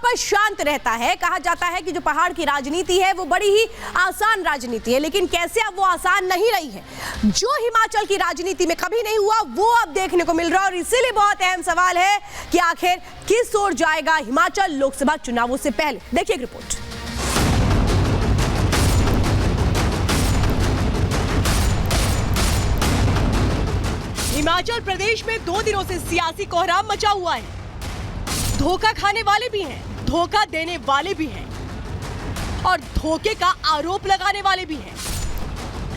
पर शांत रहता है। कहा जाता है कि जो पहाड़ की राजनीति है वो बड़ी ही आसान राजनीति है, लेकिन कैसे अब वो आसान नहीं रही है। जो हिमाचल की राजनीति में कभी नहीं हुआ वो अब देखने को मिल रहा है, और इसीलिए बहुत अहम सवाल है कि आखिर किस ओर जाएगा हिमाचल लोकसभा चुनावों से पहले। देखिए एक रिपोर्ट। हिमाचल प्रदेश में 2 दिनों से सियासी कोहराम मचा हुआ है। धोखा खाने वाले भी हैं, धोखा देने वाले भी हैं और धोखे का आरोप लगाने वाले भी हैं।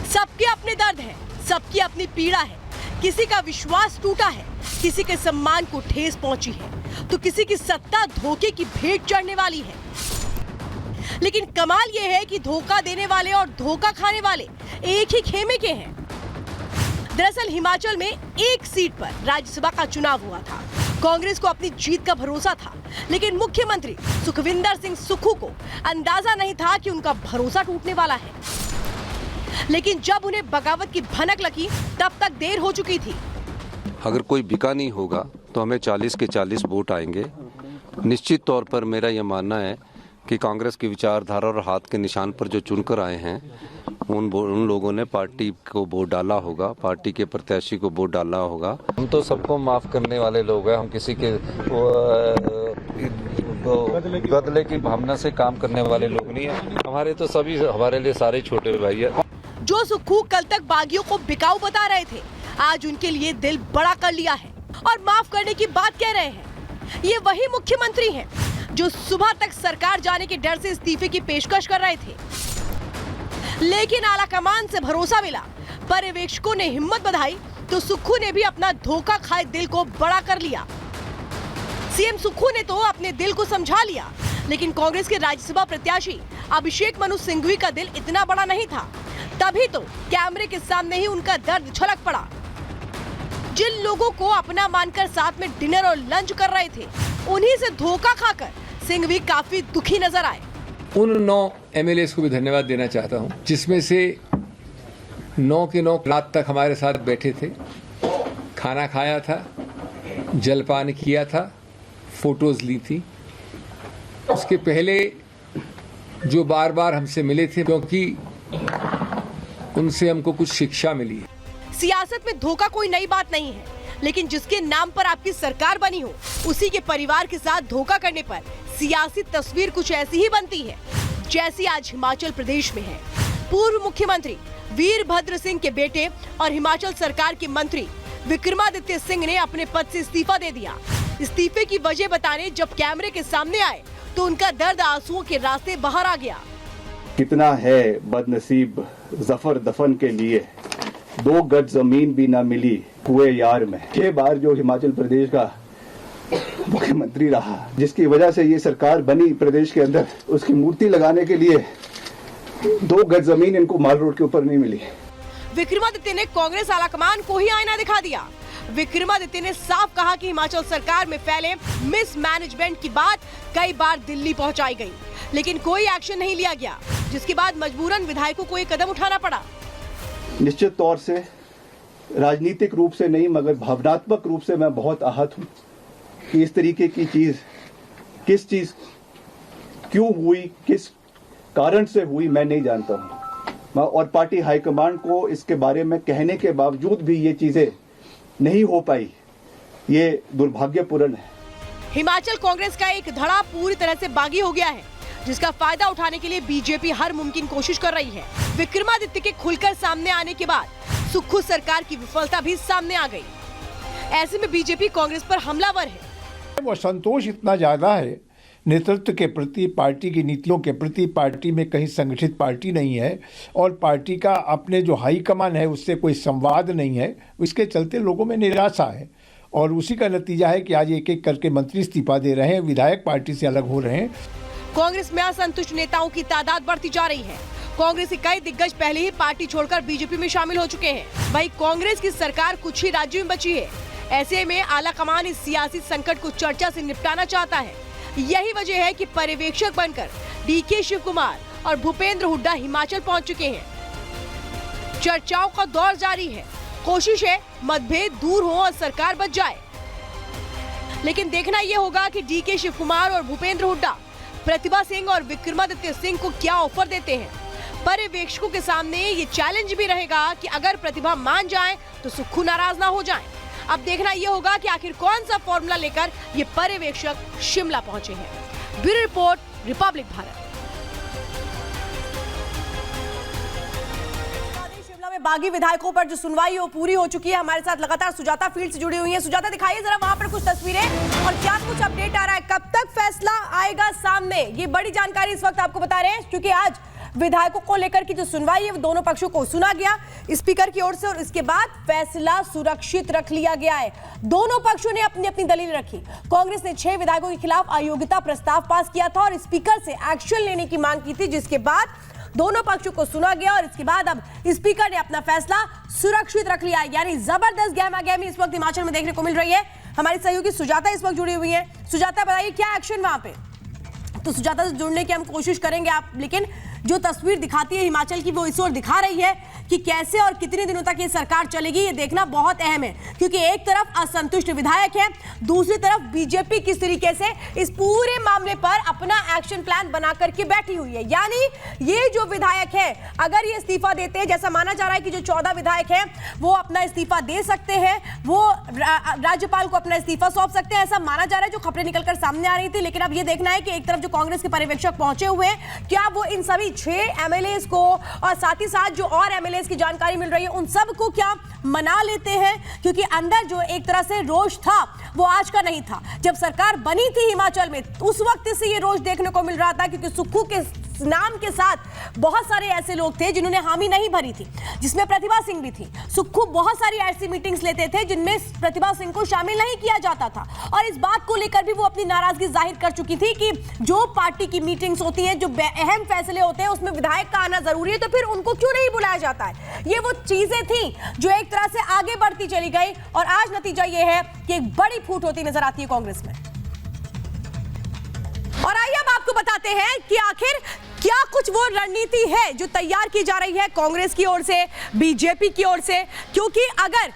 सबके अपने दर्द हैं, सबकी अपनी पीड़ा है। किसी का विश्वास टूटा है, किसी के सम्मान को ठेस पहुंची है, तो किसी की सत्ता धोखे की भेंट चढ़ने वाली है। लेकिन कमाल यह है कि धोखा देने वाले और धोखा खाने वाले एक ही खेमे के हैं। दरअसल हिमाचल में एक सीट पर राज्यसभा का चुनाव हुआ था। कांग्रेस को अपनी जीत का भरोसा था, लेकिन मुख्यमंत्री सुखविंदर सिंह सुक्खू को अंदाजा नहीं था कि उनका भरोसा टूटने वाला है। लेकिन जब उन्हें बगावत की भनक लगी तब तक देर हो चुकी थी। अगर कोई बिका नहीं होगा तो हमें 40 के 40 वोट आएंगे। निश्चित तौर पर मेरा यह मानना है कि कांग्रेस की विचारधारा और हाथ के निशान पर जो चुनकर आए हैं उन लोगों ने पार्टी को वोट डाला होगा, पार्टी के प्रत्याशी को वोट डाला होगा। हम तो सबको माफ करने वाले लोग हैं। हम किसी के बदले की भावना से काम करने वाले लोग नहीं है। हमारे तो सभी हमारे लिए सारे छोटे भाई है। जो सुक्खू कल तक बागियों को बिकाऊ बता रहे थे, आज उनके लिए दिल बड़ा कर लिया है और माफ करने की बात कह रहे हैं। ये वही मुख्यमंत्री हैं जो सुबह तक सरकार जाने के डर से इस्तीफे की पेशकश कर रहे थे, लेकिन आला कमान से भरोसा मिला। पर्यवेक्षकों ने हिम्मत बढ़ाई तो सुक्खू ने भी अपना धोखा खाए दिल को बड़ा कर लिया। सीएम सुक्खू ने तो अपने दिल को समझा लिया, लेकिन कांग्रेस के राज्यसभा प्रत्याशी अभिषेक मनु सिंघवी का दिल इतना बड़ा नहीं था। तभी तो कैमरे के सामने ही उनका दर्द छलक पड़ा। जिन लोगों को अपना मानकर साथ में डिनर और लंच कर रहे थे, उन्हीं से धोखा खाकर सिंघवी काफी दुखी नजर आए। उन 9 एमएलएस को भी धन्यवाद देना चाहता हूं, जिसमें से 9 के 9 रात तक हमारे साथ बैठे थे, खाना खाया था, जलपान किया था, फोटोज ली थी। उसके पहले जो बार बार हमसे मिले थे, क्योंकि उनसे हमको कुछ शिक्षा मिली है। सियासत में धोखा कोई नई बात नहीं है, लेकिन जिसके नाम पर आपकी सरकार बनी हो, उसी के परिवार के साथ धोखा करने पर सियासी तस्वीर कुछ ऐसी ही बनती है जैसी आज हिमाचल प्रदेश में है। पूर्व मुख्यमंत्री वीरभद्र सिंह के बेटे और हिमाचल सरकार के मंत्री विक्रमादित्य सिंह ने अपने पद से इस्तीफा दे दिया। इस्तीफे की वजह बताने जब कैमरे के सामने आए तो उनका दर्द आंसुओं के रास्ते बाहर आ गया। कितना है बदनसीब जफर दफन के लिए, 2 गज जमीन भी ना मिली हुए यार में। 6 बार जो हिमाचल प्रदेश का मुख्यमंत्री रहा, जिसकी वजह से ये सरकार बनी प्रदेश के अंदर, उसकी मूर्ति लगाने के लिए 2 गज जमीन इनको माल रोड के ऊपर नहीं मिली। विक्रमादित्य ने कांग्रेस आलाकमान को ही आईना दिखा दिया। विक्रमादित्य ने साफ कहा कि हिमाचल सरकार में फैले मिसमैनेजमेंट की बात कई बार दिल्ली पहुंचाई गई, लेकिन कोई एक्शन नहीं लिया गया, जिसके बाद मजबूरन विधायकों को एक कदम उठाना पड़ा। निश्चित तौर से राजनीतिक रूप से नहीं, मगर भावनात्मक रूप से मैं बहुत आहत हूं कि इस तरीके की चीज किस चीज क्यों हुई, किस कारण से हुई, मैं नहीं जानता हूं। और पार्टी हाईकमांड को इसके बारे में कहने के बावजूद भी ये चीजें नहीं हो पाई, ये दुर्भाग्यपूर्ण है। हिमाचल कांग्रेस का एक धड़ा पूरी तरह से बागी हो गया है, जिसका फायदा उठाने के लिए बीजेपी हर मुमकिन कोशिश कर रही है। विक्रमादित्य के खुलकर सामने आने के बाद सुक्खू सरकार की विफलता भी सामने आ गई। ऐसे में बीजेपी कांग्रेस पर हमलावर है। वो संतोष इतना ज्यादा है नेतृत्व के प्रति, पार्टी की नीतियों के प्रति। पार्टी में कहीं संगठित पार्टी नहीं है और पार्टी का अपने जो हाईकमान है उससे कोई संवाद नहीं है। इसके चलते लोगों में निराशा है और उसी का नतीजा है कि आज एक एक करके मंत्री इस्तीफा दे रहे हैं, विधायक पार्टी से अलग हो रहे हैं। कांग्रेस में असंतुष्ट नेताओं की तादाद बढ़ती जा रही है। कांग्रेस के कई दिग्गज पहले ही पार्टी छोड़कर बीजेपी में शामिल हो चुके हैं। वहीं कांग्रेस की सरकार कुछ ही राज्यों में बची है। ऐसे में आला कमान इस सियासी संकट को चर्चा से निपटाना चाहता है। यही वजह है कि पर्यवेक्षक बनकर डीके शिव कुमार और भूपेंद्र हुड्डा हिमाचल पहुंच चुके हैं। चर्चाओं का दौर जारी है। कोशिश है मतभेद दूर हो और सरकार बच जाए। लेकिन देखना यह होगा कि डीके शिव कुमार और भूपेंद्र हुड्डा प्रतिभा सिंह और विक्रमादित्य सिंह को क्या ऑफर देते हैं। पर्यवेक्षकों के सामने ये चैलेंज भी रहेगा कि अगर प्रतिभा मान जाए तो सुक्खू नाराज ना हो जाए। अब देखना यह होगा कि आखिर कौन सा फॉर्मूला लेकर ये पर्यवेक्षक शिमला पहुंचे हैं। Bureau report, Republic Bharat. Shimla में बागी विधायकों पर जो सुनवाई वो पूरी हो चुकी है। हमारे साथ लगातार सुजाता फील्ड से जुड़ी हुई है। सुजाता, दिखाइए जरा वहां पर कुछ तस्वीरें और क्या कुछ अपडेट आ रहा है, कब तक फैसला आएगा सामने। ये बड़ी जानकारी इस वक्त आपको बता रहे हैं क्योंकि आज विधायकों को लेकर की जो सुनवाई है वो दोनों पक्षों को सुना गया स्पीकर की ओर से और इसके बाद फैसला सुरक्षित रख लिया गया है। दोनों पक्षों ने अपनी अपनी दलील रखी। कांग्रेस ने 6 विधायकों के खिलाफ अयोग्यता प्रस्ताव पास किया था और स्पीकर से एक्शन लेने की मांग की थी, जिसके बाद दोनों पक्षों को सुना गया और इसके बाद अब स्पीकर ने अपना फैसला सुरक्षित रख लिया है। यानी जबरदस्त गहमागहमी इस वक्त हिमाचल में देखने को मिल रही है। हमारी सहयोगी सुजाता इस वक्त जुड़ी हुई है। सुजाता, बताइए क्या एक्शन वहां पे। तो सुजाता से जुड़ने की हम कोशिश करेंगे लेकिन जो तस्वीर दिखाती है हिमाचल की वो इस ओर दिखा रही है कि कैसे और कितने दिनों तक ये सरकार चलेगी, ये देखना बहुत अहम है क्योंकि एक तरफ असंतुष्ट विधायक है, दूसरी तरफ बीजेपी किस तरीके से इस पूरे मामले पर अपना एक्शन प्लान बना करके बैठी हुई है। यानी ये जो विधायक है अगर ये इस्तीफा देते हैं, जैसा माना जा रहा है कि जो 14 विधायक हैं वो अपना इस्तीफा दे सकते हैं, वो राज्यपाल को अपना इस्तीफा सौंप सकते हैं, ऐसा माना जा रहा है जो खबरें निकलकर सामने आ रही थी। लेकिन अब ये देखना है कि एक तरफ जो कांग्रेस के पर्यवेक्षक पहुंचे हुए हैं, क्या वो इन सभी 6 एमएलएस को और साथ ही साथ जो और एमएलएस की जानकारी मिल रही है उन सब को क्या मना लेते हैं, क्योंकि अंदर जो एक तरह से रोष था वो आज का नहीं था। जब सरकार बनी थी हिमाचल में उस वक्त से ये रोष देखने को मिल रहा था क्योंकि सुक्खू के नाम के साथ बहुत सारे ऐसे लोग थे जिन्होंने हामी नहीं भरी थी, जिसमें प्रतिभा सिंह भी थी। सुक्खू बहुत सारी ऐसी मीटिंग्स लेते थे जिनमें प्रतिभा सिंह को शामिल नहीं किया जाता था और इस बात को लेकर भी वो अपनी नाराजगी जाहिर कर चुकी थी कि जो पार्टी की मीटिंग्स होती हैं, जो अहम फैसले होते हैं उसमें विधायक का आना जरूरी है, तो फिर उनको क्यों नहीं बुलाया जाता है। ये वो चीजें थी जो एक तरह से आगे बढ़ती चली गई और आज नतीजा ये है कि एक बड़ी फूट होती नजर आती है कांग्रेस में। और आइए अब आपको बताते हैं कि आखिर क्या कुछ वो रणनीति है जो तैयार की जा रही है कांग्रेस की ओर से, बीजेपी की ओर से, क्योंकि अगर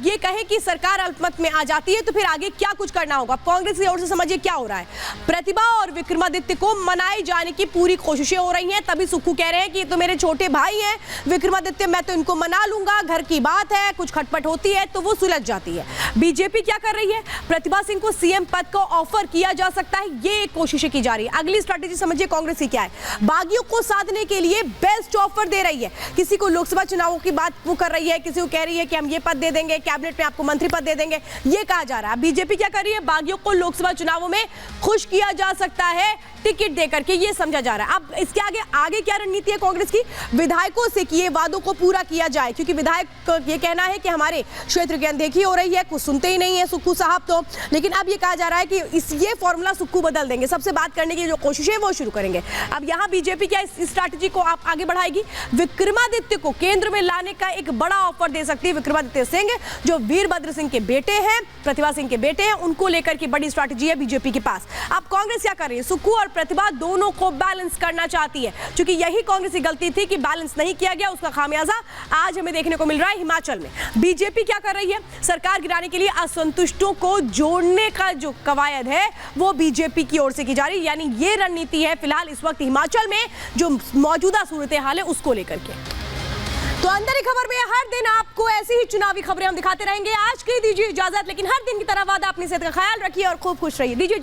ये कहें कि सरकार अल्पमत में आ जाती है तो फिर आगे क्या कुछ करना होगा। कांग्रेस की ओर से समझिए क्या हो रहा है, प्रतिभा और विक्रमादित्य को मनाए जाने की पूरी कोशिशें हो रही हैं। तभी सुक्खू कह रहे हैं कि ये तो मेरे छोटे भाई हैं विक्रमादित्य, मैं तो इनको मना लूंगा, घर की बात है, कुछ खटपट होती है तो वो सुलझ जाती है। बीजेपी क्या कर रही है, प्रतिभा सिंह को सीएम पद का ऑफर किया जा सकता है, ये कोशिशें की जा रही है। अगली स्ट्रैटेजी समझिए कांग्रेस की क्या है, बागियों को साधने के लिए बेस्ट ऑफर दे रही है। किसी को लोकसभा चुनावों की बात वो कर रही है, किसी को कह रही है कि हम ये पद दे देंगे, कैबिनेट में आपको मंत्री पद दे देंगे, ये कहा जा रहा है। बीजेपी क्या कर रही है, बागियों को लोकसभा चुनावों में खुश किया जा सकता है टिकट देकर के, ये समझा जा रहा है। अब इसके आगे क्या रणनीति है कांग्रेस की, विधायकों से किए वादों को पूरा किया जाए, क्योंकि विधायक का ये कहना है कि हमारे क्षेत्र की अनदेखी हो रही है, कुछ सुनते ही नहीं है सुक्खू साहब तो। लेकिन अब ये कहा जा रहा है कि ये फॉर्मूला सुक्खू बदल देंगे, सबसे बात करने की जो कोशिश है वो शुरू करेंगे। अब यहाँ बीजेपी क्या इस स्ट्रैटेजी को आप आगे बढ़ाएगी, विक्रमादित्य को केंद्र में लाने का एक बड़ा ऑफर दे सकती है। विक्रमादित्य सिंह जो वीरभद्र सिंह के बेटे हैं, प्रतिभा सिंह के बेटे हैं, उनको लेकर के बड़ी स्ट्रैटेजी है बीजेपी के पास। अब कांग्रेस क्या कर रही है, सुक्खू और प्रतिभा दोनों को बैलेंस करना चाहती है, क्योंकि यही कांग्रेस की गलती थी कि बैलेंस नहीं किया गया, उसका खामियाजा आज हमें देखने को मिल रहा है हिमाचल में। बीजेपी क्या कर रही है, सरकार गिराने के लिए असंतुष्टों को जोड़ने का जो कवायद है वो बीजेपी की ओर से की जा रही है। यानी ये रणनीति है फिलहाल इस वक्त हिमाचल में जो मौजूदा सूरत हाल है उसको लेकर के। तो अंदर की खबर में हर दिन आपको ऐसी ही चुनावी खबरें हम दिखाते रहेंगे। आज के दीजिए इजाजत, लेकिन हर दिन की तरह वादा अपनी सेहत का ख्याल रखिए और खूब खुश रहिए। दीजिए।